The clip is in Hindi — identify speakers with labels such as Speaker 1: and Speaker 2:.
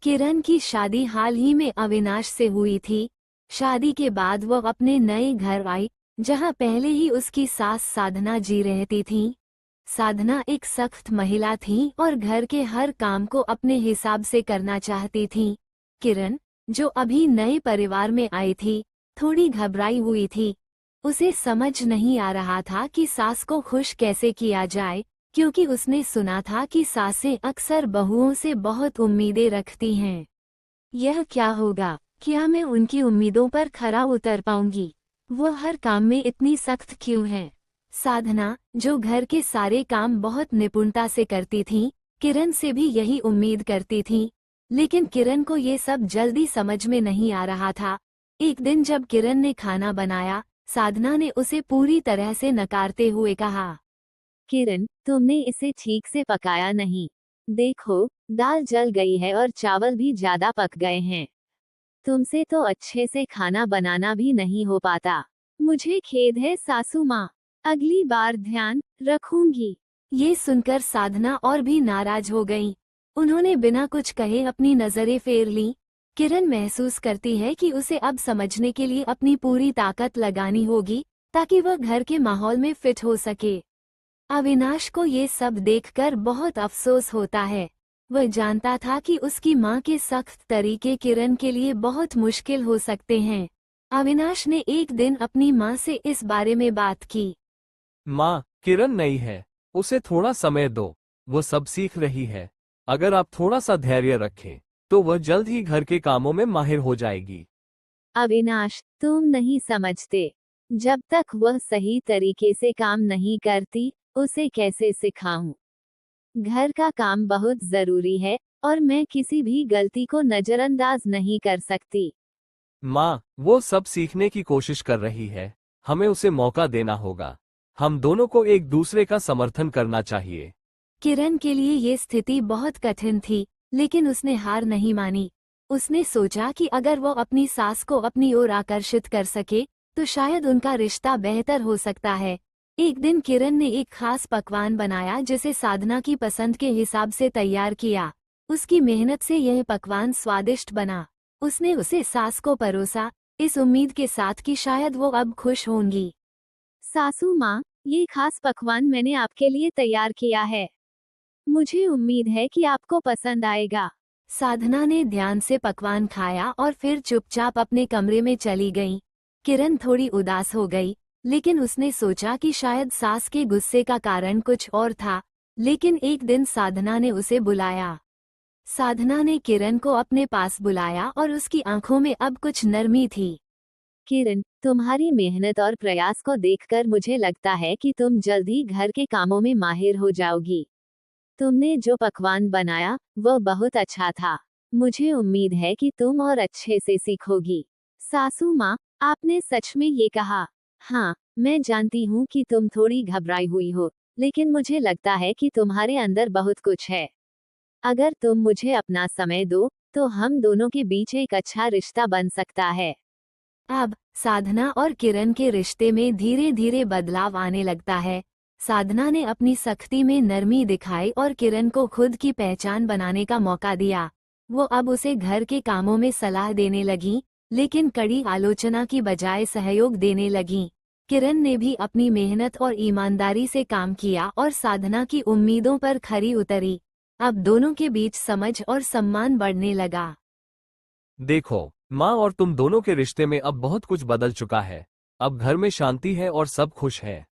Speaker 1: किरण की शादी हाल ही में अविनाश से हुई थी। शादी के बाद वो अपने नए घर आई, जहां पहले ही उसकी सास साधना जी रहती थी। साधना एक सख्त महिला थी और घर के हर काम को अपने हिसाब से करना चाहती थी। किरण, जो अभी नए परिवार में आई थी, थोड़ी घबराई हुई थी। उसे समझ नहीं आ रहा था कि सास को खुश कैसे किया जाए, क्योंकि उसने सुना था कि सासें अक्सर बहुओं से बहुत उम्मीदें रखती हैं। यह क्या होगा? क्या मैं उनकी उम्मीदों पर खरा उतर पाऊंगी? वो हर काम में इतनी सख्त क्यों है? साधना, जो घर के सारे काम बहुत निपुणता से करती थी, किरण से भी यही उम्मीद करती थी। लेकिन किरण को ये सब जल्दी समझ में नहीं आ रहा था। एक दिन जब किरण ने खाना बनाया, साधना ने उसे पूरी तरह से नकारते हुए कहा, किरण, तुमने इसे ठीक से पकाया नहीं। देखो, दाल जल गई है और चावल भी ज्यादा पक गए हैं। तुमसे तो अच्छे से खाना बनाना भी नहीं हो पाता। मुझे खेद है सासू माँ। अगली बार ध्यान रखूंगी। ये सुनकर साधना और भी नाराज हो गईं। उन्होंने बिना कुछ कहे अपनी नजरें फेर लीं। किरण महसूस करती है कि उसे अब समझने के लिए अपनी पूरी ताकत लगानी होगी, ताकि वह घर के माहौल में फिट हो सके। अविनाश को ये सब देखकर बहुत अफसोस होता है। वह जानता था कि उसकी माँ के सख्त तरीके किरण के लिए बहुत मुश्किल हो सकते हैं। अविनाश ने एक दिन अपनी माँ से इस बारे में बात की।
Speaker 2: माँ, किरण नई है, उसे थोड़ा समय दो, वो सब सीख रही है। अगर आप थोड़ा सा धैर्य रखें, तो वह जल्द ही घर के कामों में माहिर हो जाएगी।
Speaker 1: अविनाश, तुम नहीं समझते। जब तक वह सही तरीके से काम नहीं करती, उसे कैसे सिखाऊं? घर का काम बहुत जरूरी है और मैं किसी भी गलती को नजरअंदाज नहीं कर सकती।
Speaker 2: माँ, वो सब सीखने की कोशिश कर रही है, हमें उसे मौका देना होगा। हम दोनों को एक दूसरे का समर्थन करना चाहिए।
Speaker 1: किरण के लिए ये स्थिति बहुत कठिन थी, लेकिन उसने हार नहीं मानी। उसने सोचा कि अगर वो अपनी सास को अपनी ओर आकर्षित कर सके, तो शायद उनका रिश्ता बेहतर हो सकता है। एक दिन किरण ने एक खास पकवान बनाया जिसे साधना की पसंद के हिसाब से तैयार किया। उसकी मेहनत से यह पकवान स्वादिष्ट बना। उसने उसे सास को परोसा, इस उम्मीद के साथ कि शायद वो अब खुश होंगी। सासू माँ, ये खास पकवान मैंने आपके लिए तैयार किया है। मुझे उम्मीद है कि आपको पसंद आएगा। साधना ने ध्यान से पकवान खाया और फिर चुपचाप अपने कमरे में चली गई। किरण थोड़ी उदास हो गई, लेकिन उसने सोचा कि शायद सास के गुस्से का कारण कुछ और था। लेकिन एक दिन साधना ने उसे बुलाया। साधना ने किरण को अपने पास बुलाया और उसकी आंखों में अब कुछ नरमी थी। किरण, तुम्हारी मेहनत और प्रयास को देखकर मुझे लगता है कि तुम जल्द ही घर के कामों में माहिर हो जाओगी। तुमने जो पकवान बनाया, वह बहुत अच्छा था। मुझे उम्मीद है कि तुम और अच्छे से सीखोगी। सासू माँ, आपने सच में ये कहा? हाँ, मैं जानती हूँ कि तुम थोड़ी घबराई हुई हो, लेकिन मुझे लगता है कि तुम्हारे अंदर बहुत कुछ है। अगर तुम मुझे अपना समय दो, तो हम दोनों के बीच एक अच्छा रिश्ता बन सकता है। अब साधना और किरण के रिश्ते में धीरे धीरे बदलाव आने लगता है। साधना ने अपनी सख्ती में नरमी दिखाई और किरण को खुद की पहचान बनाने का मौका दिया। वो अब उसे घर के कामों में सलाह देने लगी, लेकिन कड़ी आलोचना की बजाय सहयोग देने लगी। किरण ने भी अपनी मेहनत और ईमानदारी से काम किया और साधना की उम्मीदों पर खरी उतरी। अब दोनों के बीच समझ और सम्मान बढ़ने लगा।
Speaker 2: देखो, माँ और तुम दोनों के रिश्ते में अब बहुत कुछ बदल चुका है। अब घर में शांति है और सब खुश है।